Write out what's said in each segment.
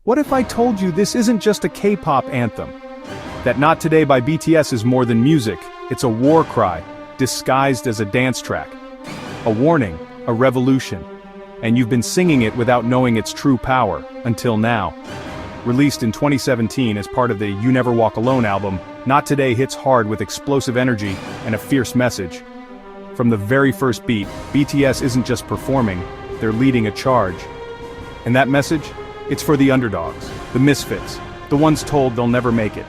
What if I told you this isn't just a K-pop anthem? That Not Today by BTS is more than music, it's a war cry, disguised as a dance track. A warning, a revolution. And you've been singing it without knowing its true power, until now. Released in 2017 as part of the You Never Walk Alone album, Not Today hits hard with explosive energy and a fierce message. From the very first beat, BTS isn't just performing, they're leading a charge. And that message? It's for the underdogs, the misfits, the ones told they'll never make it.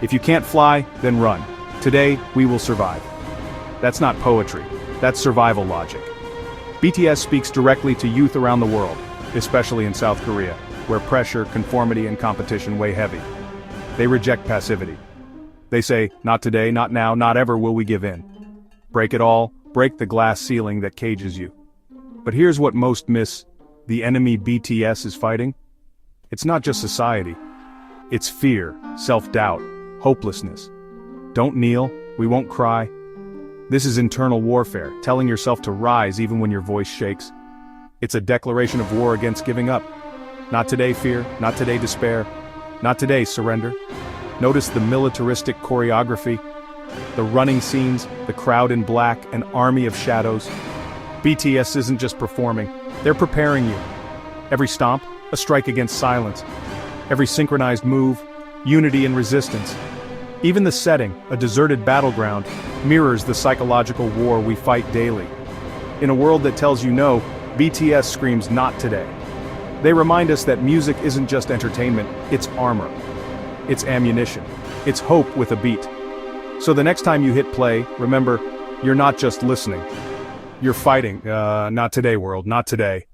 If you can't fly, then run. Today, we will survive. That's not poetry, that's survival logic. BTS speaks directly to youth around the world, especially in South Korea, where pressure, conformity, and competition weigh heavy. They reject passivity. They say, not today, not now, not ever will we give in. Break it all, break the glass ceiling that cages you. But here's what most miss: the enemy BTS is fighting. It's not just society. It's fear, self-doubt, hopelessness. Don't kneel, we won't cry. This is internal warfare, telling yourself to rise even when your voice shakes. It's a declaration of war against giving up. Not today, fear, not today, despair. Not today, surrender. Notice the militaristic choreography, the running scenes, the crowd in black, an army of shadows. BTS isn't just performing, they're preparing you. Every stomp, a strike against silence. Every synchronized move, unity and resistance. Even the setting, a deserted battleground, mirrors the psychological war we fight daily. In a world that tells you no, BTS screams not today. They remind us that music isn't just entertainment, it's armor. It's ammunition. It's hope with a beat. So the next time you hit play, remember, you're not just listening. You're fighting. Not today, world, not today.